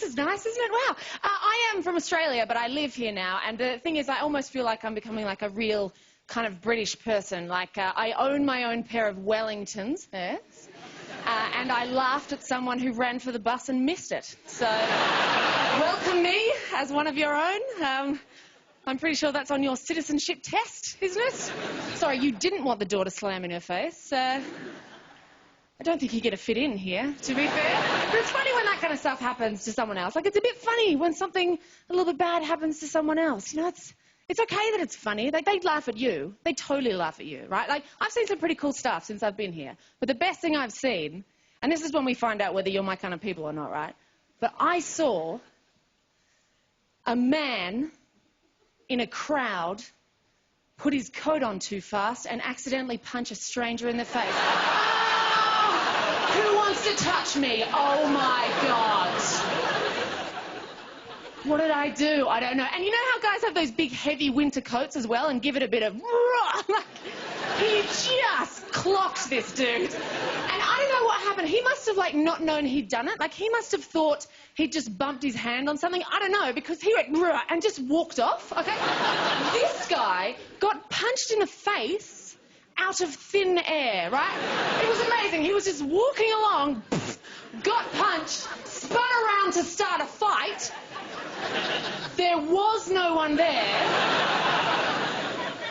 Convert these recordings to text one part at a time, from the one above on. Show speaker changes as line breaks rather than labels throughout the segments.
is nice, isn't it? Wow. I am from Australia, but I live here now, and the thing is, I almost feel like I'm becoming like a real kind of British person. Like, I own my own pair of Wellingtons, yes, and I laughed at someone who ran for the bus and missed it. So, welcome me as one of your own. I'm pretty sure that's on your citizenship test, isn't it? Sorry, you didn't want the door to slam in her face. I don't think you get a fit in here, to be fair. But it's funny when that kind of stuff happens to someone else. Like, it's a bit funny when something a little bit bad happens to someone else. You know, it's okay that it's funny. Like, they laugh at you. They totally laugh at you, right? Like, I've seen some pretty cool stuff since I've been here. But the best thing I've seen, and this is when we find out whether you're my kind of people or not, right? But I saw a man in a crowd put his coat on too fast and accidentally punch a stranger in the face. Who wants to touch me? Oh, my God. What did I do? I don't know. And you know how guys have those big, heavy winter coats as well and give it a bit of... He just clocked this dude. And I don't know what happened. He must have, like, not known he'd done it. Like, he must have thought he'd just bumped his hand on something. I don't know, because he went... and just walked off, okay? This guy got punched in the face out of thin air, right? It was amazing. He was just walking along, got punched, spun around to start a fight. There was no one there.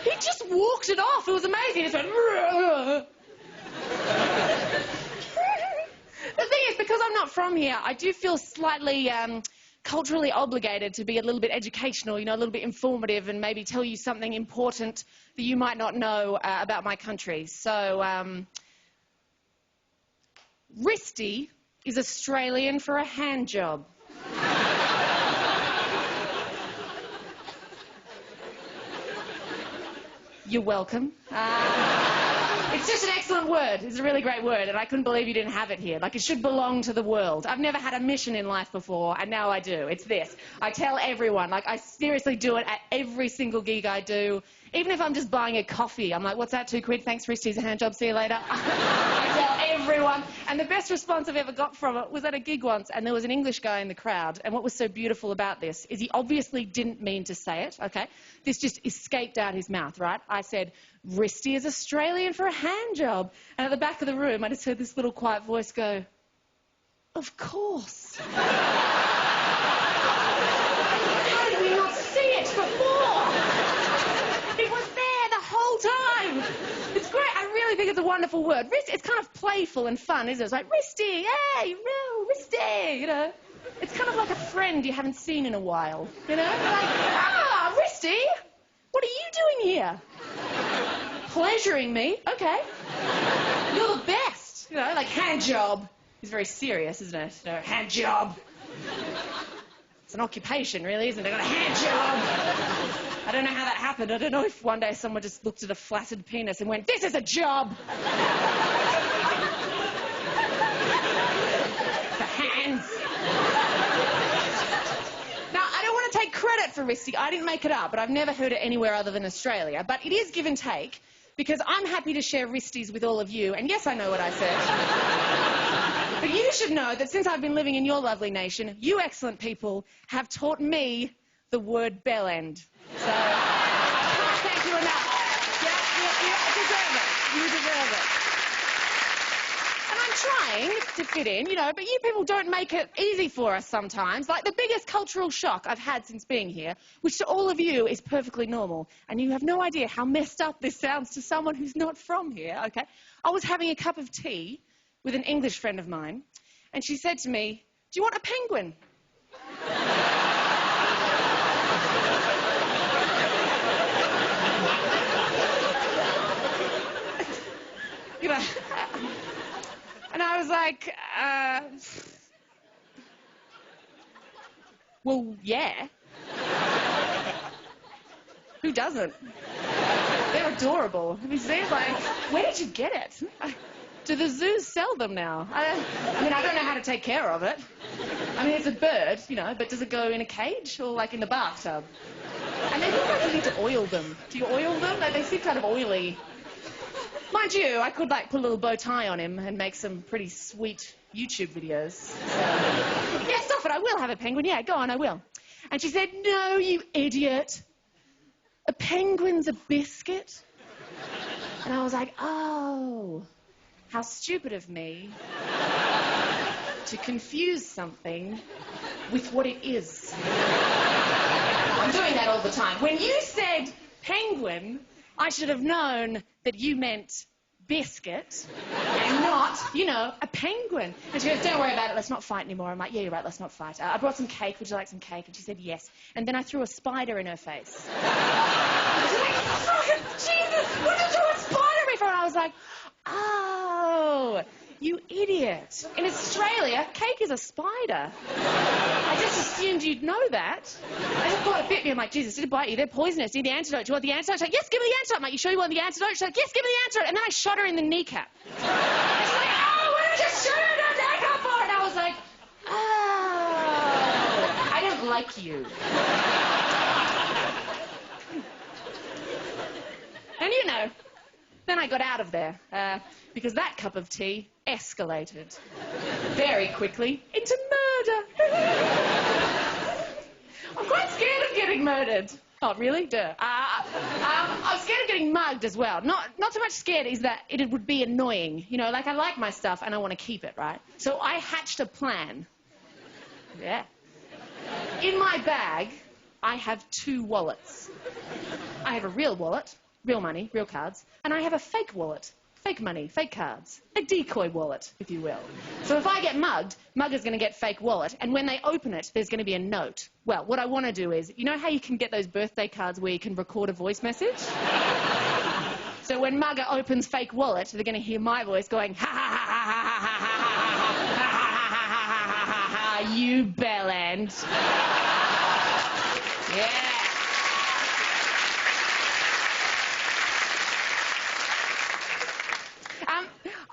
He just walked it off. It was amazing. He just went... The thing is, because I'm not from here, I do feel slightly culturally obligated to be a little bit educational, you know, a little bit informative and maybe tell you something important that you might not know about my country. So, wristy is Australian for a hand job. You're welcome. It's just an excellent word. It's a really great word, and I couldn't believe you didn't have it here. Like, it should belong to the world. I've never had a mission in life before, and now I do. It's this. I tell everyone, like, I seriously do it at every single gig I do. Even if I'm just buying a coffee, I'm like, what's that, £2? Thanks, Risty's a hand job, see you later. I tell everyone. And the best response I've ever got from it was at a gig once, and there was an English guy in the crowd, and what was so beautiful about this is he obviously didn't mean to say it, okay? This just escaped out his mouth, right? I said, wristy is Australian for a hand job. And at the back of the room, I just heard this little quiet voice go, of course. How did we not see it before? It was there the whole time. It's great. I really think it's a wonderful word. It's kind of playful and fun, isn't it? It's like, wristy, hey, wristy, you know. It's kind of like a friend you haven't seen in a while, you know? Like, wristy, what are you doing here? Pleasuring me, okay. You're the best, you know, like hand job is very serious, isn't it? You know, hand job. It's an occupation, really, isn't it? I got a hand job. I don't know how that happened. I don't know if one day someone just looked at a flaccid penis and went, this is a job. The hands. Now, I don't want to take credit for wristy. I didn't make it up, but I've never heard it anywhere other than Australia. But it is give and take, because I'm happy to share wristies with all of you. And yes, I know what I said. But you should know that since I've been living in your lovely nation, you excellent people have taught me the word bell end. So, can't thank you enough. Yeah, you deserve it. You deserve it. And I'm trying to fit in, you know, but you people don't make it easy for us sometimes. Like, the biggest cultural shock I've had since being here, which to all of you is perfectly normal, and you have no idea how messed up this sounds to someone who's not from here, okay? I was having a cup of tea with an English friend of mine, and she said to me, do you want a penguin? You know, and I was like, well, yeah. Who doesn't? They're adorable. Have you seen, like, where did you get it? Do the zoos sell them now? I mean, I don't know how to take care of it. I mean, it's a bird, you know, but does it go in a cage or, like, in the bathtub? And they look like you need to oil them. Do you oil them? Like, they seem kind of oily. Mind you, I could, like, put a little bow tie on him and make some pretty sweet YouTube videos. So... Yeah, stop it. I will have a penguin. Yeah, go on, I will. And she said, no, you idiot. A penguin's a biscuit. And I was like, oh, how stupid of me to confuse something with what it is. I'm doing that all the time. When you said penguin, I should have known that you meant biscuit and not, you know, a penguin. And she goes, don't worry about it, let's not fight anymore. I'm like, yeah, you're right, let's not fight. I brought some cake, would you like some cake? And she said yes. And then I threw a spider in her face. She's like, oh, Jesus, what did you throw a spider at me for? And I was like, oh, you idiot. In Australia, cake is a spider. I just assumed you'd know that. I just thought it bit me. I'm like, Jesus, did it bite you? They're poisonous. Do you need the antidote? Do you want the antidote? She's like, yes, give me the antidote. I'm like, you sure you want the antidote? She's like, yes, give me the antidote. And then I shot her in the kneecap. And she's like, oh, what did you shoot her in the kneecap for? And I was like, oh, I don't like you. And you know, then I got out of there, because that cup of tea escalated very quickly into murder. I'm quite scared of getting murdered. Oh, really? Duh. I'm scared of getting mugged as well. Not so much scared is that it would be annoying. You know, like I like my stuff and I want to keep it, right? So I hatched a plan. Yeah. In my bag, I have 2 wallets. I have a real wallet, real money, real cards, and I have a fake wallet. Fake money, fake cards. A decoy wallet, if you will. So if I get mugged, mugger's going to get fake wallet, and when they open it, there's going to be a note. Well, what I want to do is, you know how you can get those birthday cards where you can record a voice message? So when mugger opens fake wallet, they're going to hear my voice going, ha ha ha ha ha ha ha ha ha ha ha, you bellend. Yeah.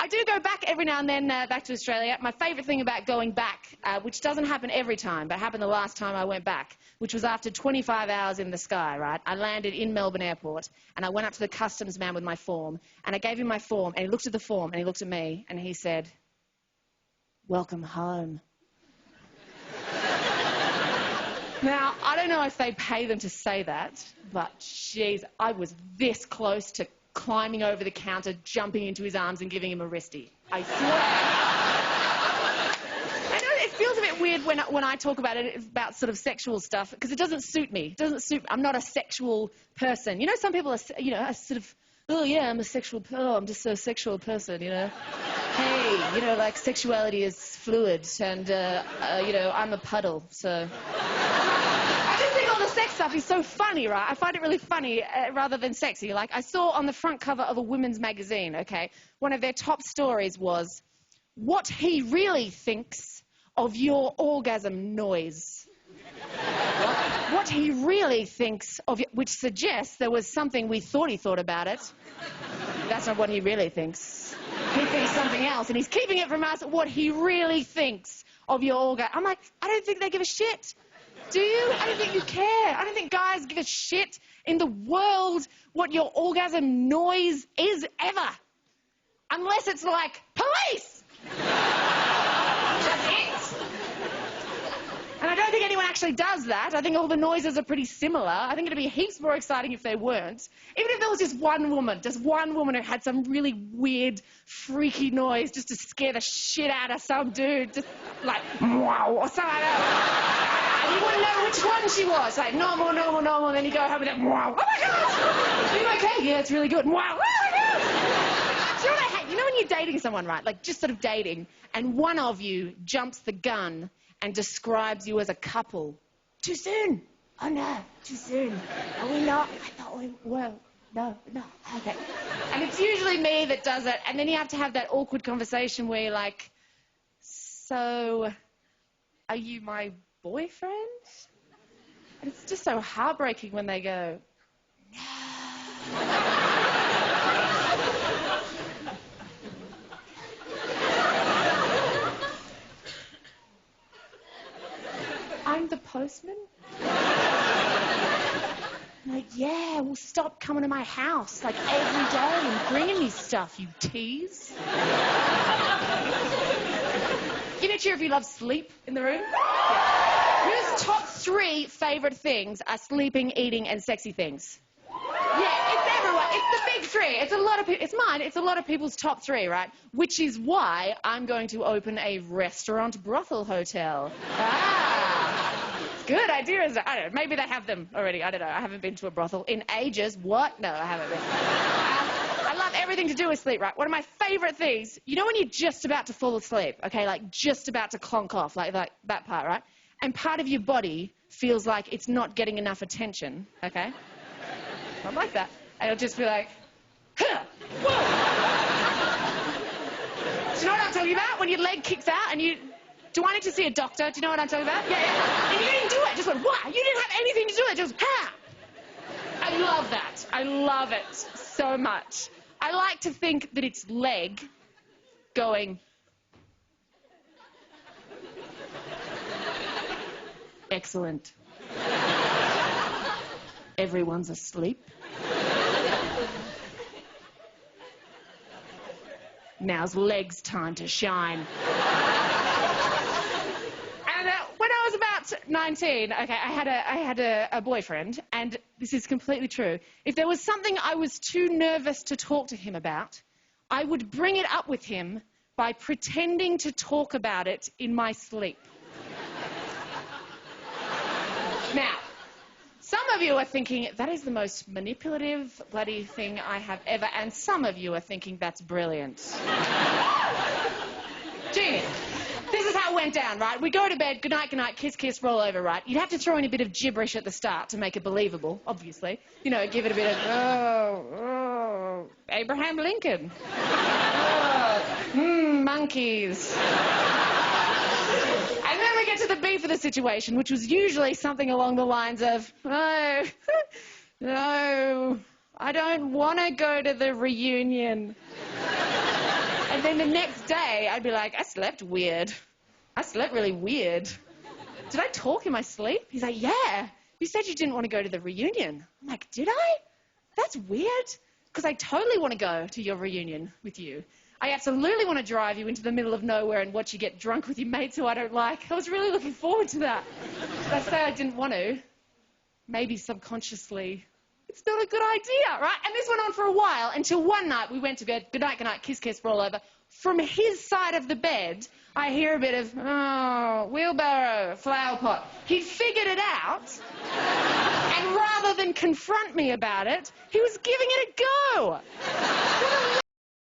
I do go back every now and then back to Australia. My favourite thing about going back, which doesn't happen every time, but happened the last time I went back, which was after 25 hours in the sky, right? I landed in Melbourne Airport, and I went up to the customs man with my form, and I gave him my form, and he looked at the form, and he looked at me, and he said, welcome home. Now, I don't know if they pay them to say that, but, jeez, I was this close to climbing over the counter, jumping into his arms and giving him a wristy. I swear. I know it feels a bit weird when I talk about it, about sort of sexual stuff, because it doesn't suit me. It doesn't suit. I'm not a sexual person. You know, some people are, you know, are sort of, oh yeah, I'm a sexual. Oh, I'm just a sexual person. You know, hey, you know, like sexuality is fluid, and you know, I'm a puddle, so. I just think all the sex stuff is so funny, right? I find it really funny rather than sexy. Like, I saw on the front cover of a women's magazine, okay, one of their top stories was, what he really thinks of your orgasm noise. What he really thinks of it, which suggests there was something we thought he thought about it. That's not what he really thinks. He thinks something else, and he's keeping it from us, what he really thinks of your orgasm. I'm like, I don't think they give a shit. Do you? I don't think you care. I don't think guys give a shit in the world what your orgasm noise is ever. Unless it's like, police! That's it. And I don't think anyone actually does that. I think all the noises are pretty similar. I think it'd be heaps more exciting if they weren't. Even if there was just one woman who had some really weird, freaky noise just to scare the shit out of some dude. Just like, wow, or something like that. And you wouldn't know which one she was. Like, normal, normal, normal. And then you go home with that, wow, oh my God. Are you okay? Yeah, it's really good. Wow, oh my God. Do you know what I hate? You know when you're dating someone, right? Like, just sort of dating, and one of you jumps the gun and describes you as a couple. Too soon. Oh, no, too soon. Are we not? I thought we were. No, okay. And it's usually me that does it, and then you have to have that awkward conversation where you're like, so, are you my boyfriend? And it's just so heartbreaking when they go, no. I'm the postman? I'm like, yeah, well, stop coming to my house, like, every day and bringing me stuff, you tease. Give me a cheer if you love sleep in the room. Yeah. Whose top 3 favourite things are sleeping, eating and sexy things? Yeah, it's everyone. It's the big 3. It's a lot of people. It's mine. It's a lot of people's top 3, right? Which is why I'm going to open a restaurant brothel hotel. Good idea. I don't know. Maybe they have them already. I don't know. I haven't been to a brothel in ages. What? No, I haven't been. I love everything to do with sleep, right? One of my favourite things, you know when you're just about to fall asleep, okay, like just about to clonk off, like that part, right? And part of your body feels like it's not getting enough attention, okay? I'm like that. And it'll just be like, huh, whoa. Do you know what I'm talking about? When your leg kicks out and you... Do I need to see a doctor? Do you know what I'm talking about? Yeah. And you didn't do it. Just went, what? You didn't have anything to do with it. Just, ha! I love that. I love it so much. I like to think that it's leg going... Excellent. Everyone's asleep. Now's legs' time to shine. And when I was about 19, okay, I had a boyfriend, and this is completely true. If there was something I was too nervous to talk to him about, I would bring it up with him by pretending to talk about it in my sleep. Now, some of you are thinking, that is the most manipulative bloody thing I have ever, and some of you are thinking, that's brilliant. Genius. This is how it went down, right? We go to bed, good night, kiss, kiss, roll over, right? You'd have to throw in a bit of gibberish at the start to make it believable, obviously. You know, give it a bit of, Abraham Lincoln. Monkeys. And then we get to the beef of the situation, which was usually something along the lines of, no, I don't want to go to the reunion. And then the next day, I'd be like, I slept weird. I slept really weird. Did I talk in my sleep? He's like, yeah, you said you didn't want to go to the reunion. I'm like, did I? That's weird, because I totally want to go to your reunion with you. I absolutely want to drive you into the middle of nowhere and watch you get drunk with your mates who I don't like. I was really looking forward to that. Did I say I didn't want to? Maybe subconsciously. It's not a good idea, right? And this went on for a while until one night we went to bed, good night, kiss, kiss, roll over. From his side of the bed, I hear a bit of, wheelbarrow, flower pot. He figured it out, and rather than confront me about it, he was giving it a go.